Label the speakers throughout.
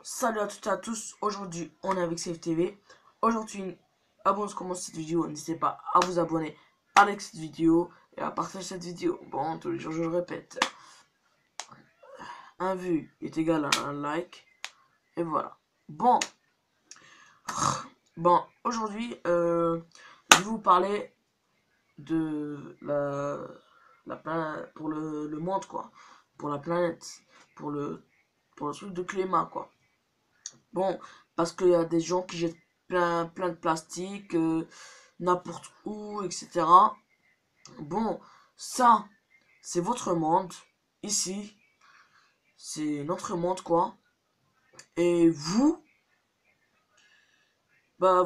Speaker 1: Salut à toutes et à tous, aujourd'hui on est avec CFTV. Aujourd'hui, avant de commencer cette vidéo, n'hésitez pas à vous abonner à cette vidéo et à partager cette vidéo. Bon, tous les jours je le répète, un vue est égal à un like, et voilà. Bon, aujourd'hui, je vais vous parler de la planète, pour le monde quoi, pour la planète, pour le, pour le truc de climat quoi. Bon, parce qu'il y a des gens qui jettent plein de plastique, n'importe où, etc. Bon, ça, c'est votre monde. Ici, c'est notre monde, quoi. Et vous, bah,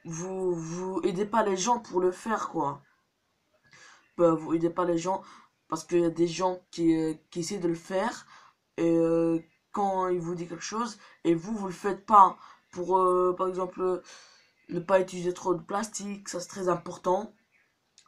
Speaker 1: vous aidez pas les gens pour le faire, quoi. Bah, vous aidez pas les gens parce qu'il y a des gens qui essaient de le faire. Et quand ils vous disent quelque chose, et vous le faites pas. Pour, par exemple, ne pas utiliser trop de plastique, ça c'est très important.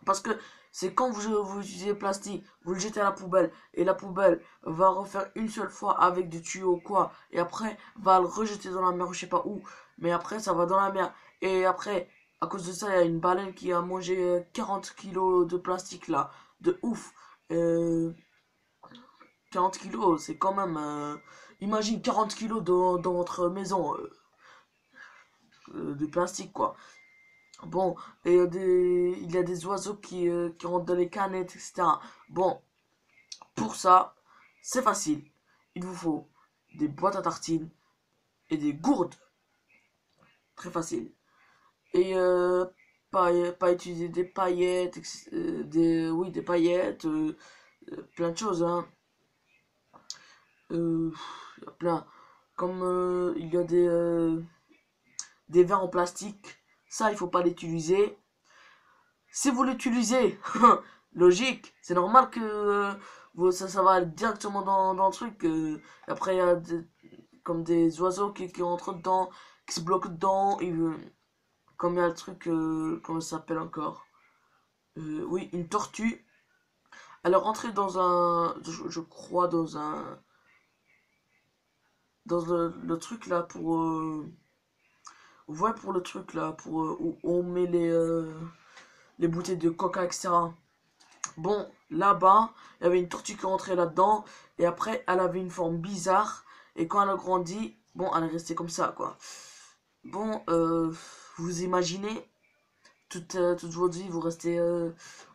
Speaker 1: Parce que c'est quand vous utilisez le plastique, vous le jetez à la poubelle, et la poubelle va refaire une seule fois avec des tuyaux ou quoi, et après va le rejeter dans la mer, je sais pas où, mais après ça va dans la mer. Et après, à cause de ça, il y a une baleine qui a mangé 40 kilos de plastique là, de ouf. Euh, 40 kilos, c'est quand même... imagine 40 kilos dans votre maison de plastique quoi. Bon, et il y a des oiseaux qui rentrent dans les canettes, etc. Bon, pour ça, c'est facile. Il vous faut des boîtes à tartines et des gourdes. Très facile. Et pas utiliser des paillettes, oui, des paillettes, plein de choses, hein. Il y a plein. Comme il y a des verres en plastique, ça, il faut pas l'utiliser. Si vous l'utilisez, logique, c'est normal que ça va directement dans le truc. Après, il y a comme des oiseaux qui rentrent dedans, qui se bloquent dedans. Comme il y a le truc, comment ça s'appelle encore, oui, une tortue. Elle est rentrée dans je crois, dans le truc là pour... ouais, pour le truc là, pour où on met les bouteilles de coca, etc. Bon, là-bas, il y avait une tortue qui rentrait là-dedans. Et après, elle avait une forme bizarre. Et quand elle a grandi, bon, elle est restée comme ça, quoi. Bon, vous imaginez, toute votre vie, vous restez...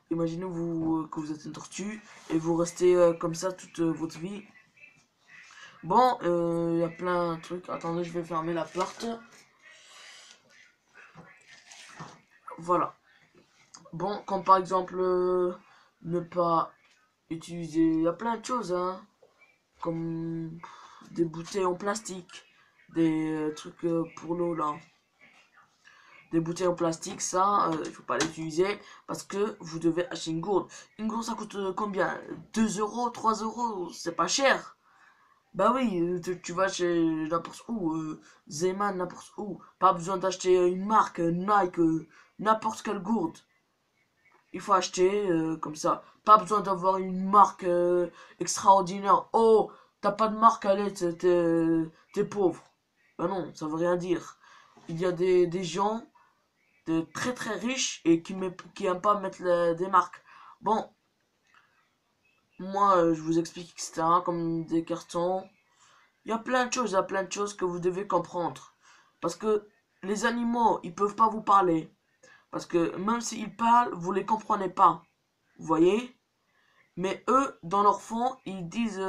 Speaker 1: imaginez que vous êtes une tortue. Et vous restez comme ça toute votre vie. Bon, il y a plein de trucs. Attendez, je vais fermer la porte. Voilà. Bon, comme par exemple, ne pas utiliser... Il y a plein de choses, hein. Comme des bouteilles en plastique, des trucs pour l'eau là. Des bouteilles en plastique, ça, il faut pas les utiliser parce que vous devez acheter une gourde. Une gourde, ça coûte combien? 2 euros, 3 euros, c'est pas cher. Bah oui, tu vas chez n'importe où, Zeman, n'importe où. Pas besoin d'acheter une marque, Nike, n'importe quelle gourde. Il faut acheter comme ça. Pas besoin d'avoir une marque extraordinaire. Oh, t'as pas de marque, allez, t'es pauvre. Ben non, ça veut rien dire. Il y a des gens de très riches et qui aiment pas mettre des marques. Bon, moi je vous explique, etc. Comme des cartons. Il y a plein de choses que vous devez comprendre. Parce que les animaux, ils peuvent pas vous parler. Parce que même s'ils parlent, vous les comprenez pas. Vous voyez? Mais eux, dans leur fond, ils disent,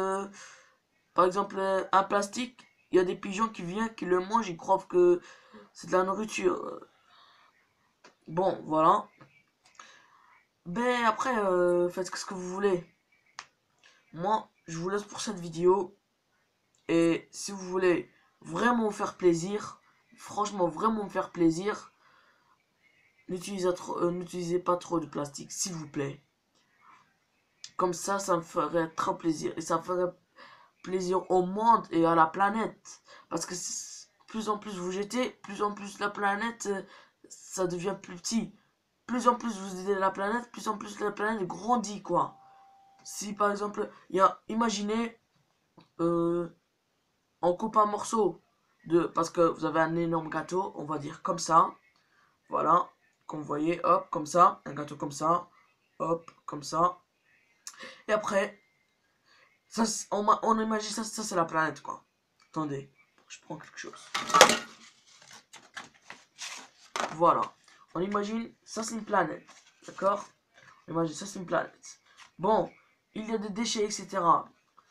Speaker 1: par exemple, un plastique, il y a des pigeons qui viennent, qui le mangent, ils croient que c'est de la nourriture. Bon, voilà. Ben après, faites ce que vous voulez. Moi, je vous laisse pour cette vidéo. Et si vous voulez vraiment me faire plaisir, franchement, vraiment me faire plaisir, n'utilisez pas trop de plastique, s'il vous plaît. Comme ça me ferait trop plaisir. Et ça ferait plaisir au monde et à la planète. Parce que plus en plus vous jetez, plus en plus la planète, ça devient plus petit. Plus en plus vous aidez la planète, plus en plus la planète grandit, quoi. Si par exemple, imaginez, on coupe un morceau. parce que vous avez un énorme gâteau, on va dire comme ça. Voilà, comme vous voyez, hop, comme ça, un gâteau comme ça, hop, comme ça. Et après, ça, on imagine ça c'est la planète, quoi. Attendez, je prends quelque chose. Voilà, on imagine, ça c'est une planète, d'accord? On imagine, ça c'est une planète. Bon, il y a des déchets, etc.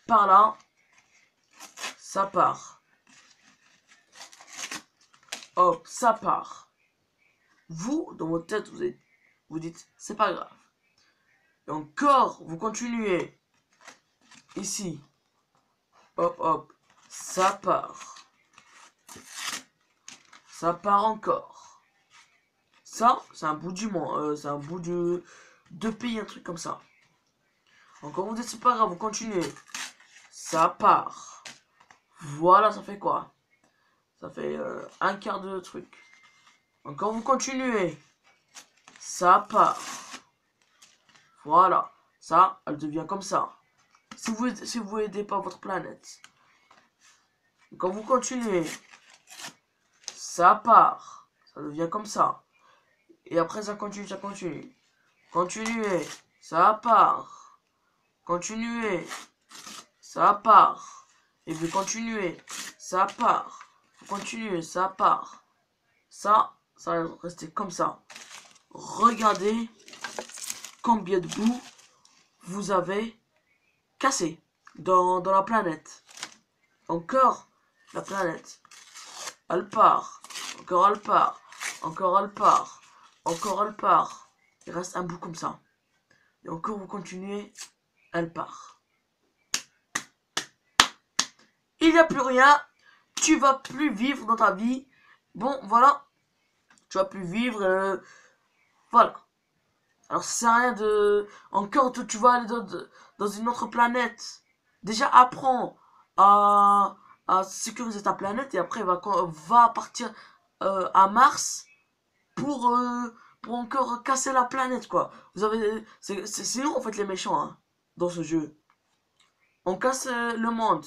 Speaker 1: Par là, ça part. Hop, ça part. Vous, dans votre tête, vous dites, c'est pas grave. Et encore, vous continuez. Ici. Hop, hop. Ça part. Ça part encore. Ça, c'est un bout du monde. C'est un bout de pays, un truc comme ça. Encore, vous dites, c'est pas grave, vous continuez. Ça part. Voilà, ça fait quoi? Ça fait un quart de truc. Encore, vous continuez. Ça part. Voilà. Ça, elle devient comme ça. Si vous aidez pas votre planète. Quand vous continuez, ça part. Ça devient comme ça. Et après, ça continue, ça continue. Continuez, ça part. Continuez, ça part. Et vous continuez, ça part. Vous continuez, ça part. Ça va rester comme ça. Regardez combien de bouts vous avez cassé dans la planète. Encore la planète. Elle part. Encore elle part. Encore elle part. Encore elle part. Il reste un bout comme ça. Et encore vous continuez. Elle part. Il n'y a plus rien. Tu vas plus vivre dans ta vie. Bon, voilà. Tu vas plus vivre. Voilà. Alors ça sert à rien de... Encore, tu vas aller dans une autre planète. Déjà, apprends à sécuriser ta planète. Et après, va partir à Mars pour encore casser la planète, quoi. Vous avez... C'est nous, en fait, les méchants, hein, dans ce jeu. On casse le monde,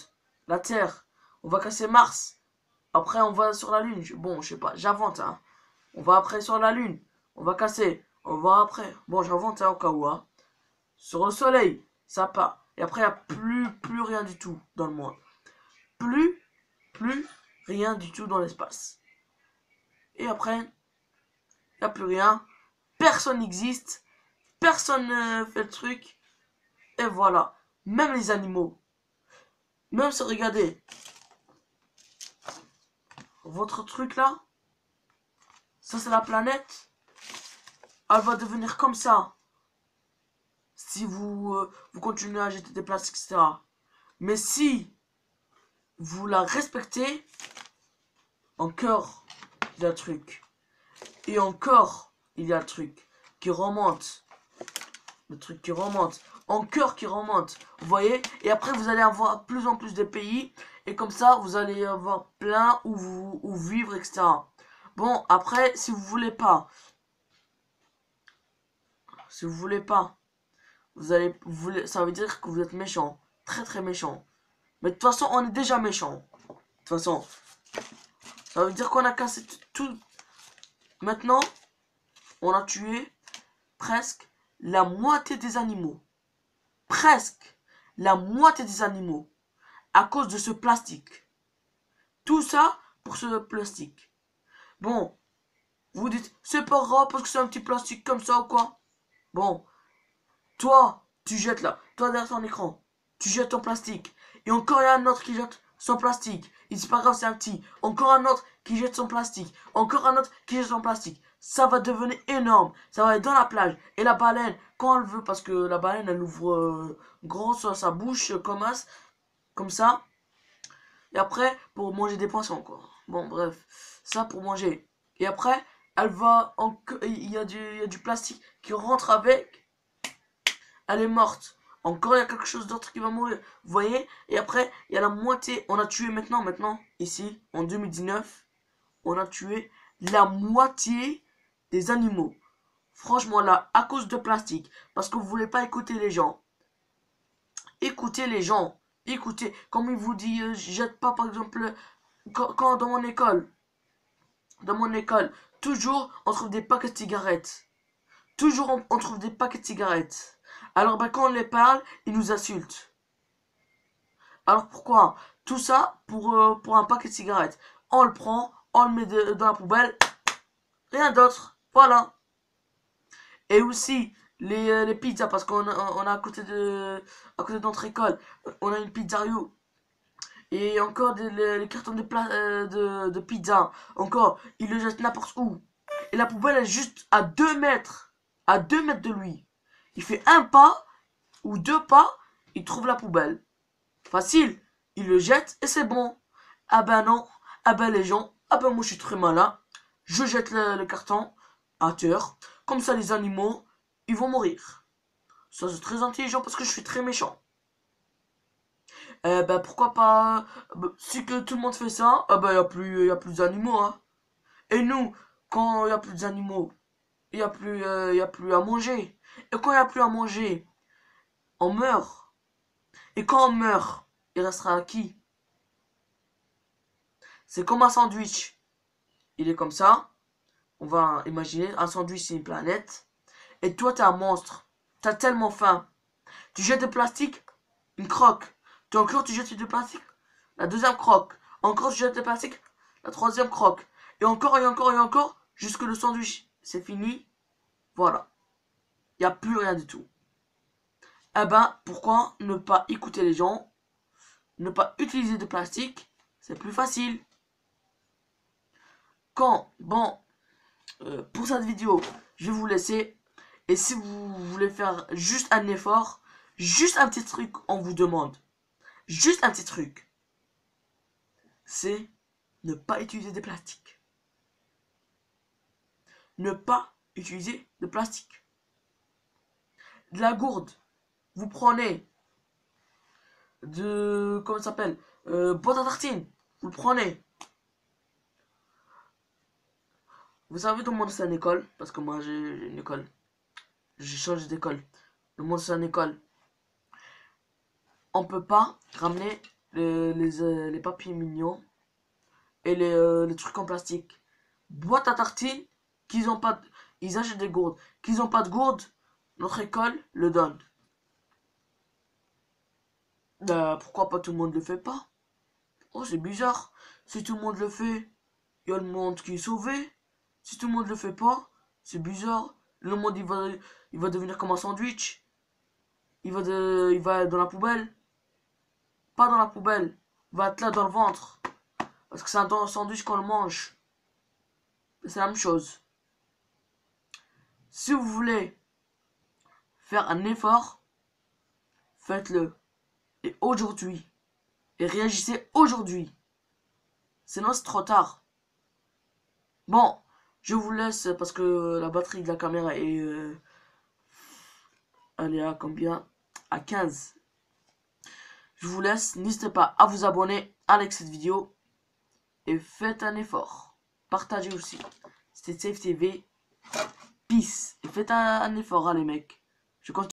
Speaker 1: la Terre. On va casser Mars. Après, on va sur la Lune. Bon, je sais pas, j'invente, hein. On va après sur la Lune. On va casser. On va après. Bon, j'invente, hein, au cas où, hein. Sur le Soleil, ça part. Et après, il n'y a plus rien du tout dans le monde. Plus rien du tout dans l'espace. Et après, il n'y a plus rien. Personne n'existe. Personne ne fait le truc. Et voilà. Même les animaux. Même si, regardez. Votre truc là. Ça, c'est la planète. Elle va devenir comme ça. Si vous continuez à jeter des plastiques, etc. Mais si vous la respectez, encore, il y a le truc. Et encore, il y a le truc qui remonte. Le truc qui remonte. Encore qui remonte. Vous voyez? Et après, vous allez avoir plus en plus de pays. Et comme ça, vous allez avoir plein où vivre, etc. Bon, après, si vous voulez pas. Si vous voulez pas. Ça veut dire que vous êtes méchant. Très très méchant. Mais de toute façon, on est déjà méchant. De toute façon. Ça veut dire qu'on a cassé tout. Maintenant, on a tué presque la moitié des animaux. Presque la moitié des animaux. À cause de ce plastique. Tout ça pour ce plastique. Bon, vous dites, c'est pas grave parce que c'est un petit plastique comme ça ou quoi. Bon, toi, tu jettes là. Toi, derrière ton écran, tu jettes ton plastique. Et encore il y a un autre qui jette son plastique. Et c'est pas grave, c'est un petit. Encore un autre qui jette son plastique. Encore un autre qui jette son plastique. Ça va devenir énorme. Ça va être dans la plage. Et la baleine, quand elle veut, parce que la baleine, elle ouvre grosse sa bouche comme ça. Et après, pour manger des poissons, quoi. Bon, bref. Ça pour manger. Et après, elle va... Il y a du plastique qui rentre avec. Elle est morte. Encore, il y a quelque chose d'autre qui va mourir. Vous voyez? Et après, il y a la moitié. On a tué maintenant, ici, en 2019, on a tué la moitié des animaux. Franchement, là, à cause de plastique. Parce que vous voulez pas écouter les gens. Écoutez les gens. Écoutez, comme il vous dit, jette pas, par exemple, quand dans mon école, toujours on trouve des paquets de cigarettes. Toujours on trouve des paquets de cigarettes. Alors ben, quand on les parle, ils nous insultent. Alors pourquoi? Tout ça pour un paquet de cigarettes. On le prend, on le met dans la poubelle, rien d'autre. Voilà. Et aussi les pizzas, parce on a à côté de notre école, on a une pizzeria. Et encore les cartons de pizza. Encore, ils le jettent n'importe où. Et la poubelle est juste à 2 mètres. À 2 mètres de lui. Il fait un pas ou 2 pas, il trouve la poubelle. Facile. Il le jette et c'est bon. Ah ben non. Ah ben les gens. Ah ben moi je suis très malin. Je jette le carton à terre. Comme ça les animaux, ils vont mourir. Ça c'est très intelligent parce que je suis très méchant. Ben pourquoi pas. Si que tout le monde fait ça, ah ben y a plus d'animaux, hein. Et nous, quand il y a plus d'animaux, y a plus à manger. Et quand il y a plus à manger, on meurt. Et quand on meurt, il restera à qui? C'est comme un sandwich. Il est comme ça. On va imaginer, un sandwich c'est une planète. Et toi t'es un monstre. T'as tellement faim. Tu jettes des plastiques, une croque. Tu encore tu jettes du plastique, la deuxième croque. Encore tu jettes des plastiques, la troisième croque. Et encore et encore et encore, jusque le sandwich c'est fini. Voilà. Il n'y a plus rien du tout. Eh ben, pourquoi ne pas écouter les gens? Ne pas utiliser de plastique? C'est plus facile. Bon, pour cette vidéo, je vais vous laisser. Et si vous voulez faire juste un effort, juste un petit truc, on vous demande. Juste un petit truc. C'est ne pas utiliser de plastique. Ne pas utiliser de plastique. De la gourde. Vous prenez comment ça s'appelle, boîte à tartines. Vous le prenez. Vous savez tout le monde c'est une école. Parce que moi j'ai une école. J'ai changé d'école. Le monde c'est une école. On peut pas ramener les papiers mignons et les trucs en plastique. Boîte à tartines, qu'ils ont pas, ils achètent des gourdes. Qu'ils ont pas de gourdes, notre école le donne. Pourquoi pas tout le monde le fait pas? Oh c'est bizarre. Si tout le monde le fait, il y a le monde qui est sauvé. Si tout le monde le fait pas, c'est bizarre. Le monde il va devenir comme un sandwich. Il va être dans la poubelle. Pas dans la poubelle. Il va être là dans le ventre. Parce que c'est un sandwich qu'on le mange. C'est la même chose. Si vous voulez faire un effort, faites-le. Et aujourd'hui. Et réagissez aujourd'hui. Sinon c'est trop tard. Bon, je vous laisse parce que la batterie de la caméra est... elle est à combien? À 15. Je vous laisse. N'hésitez pas à vous abonner, à liker cette vidéo. Et faites un effort. Partagez aussi. C'était Safe TV. Peace. Et faites un effort, hein, les mecs. Je continue.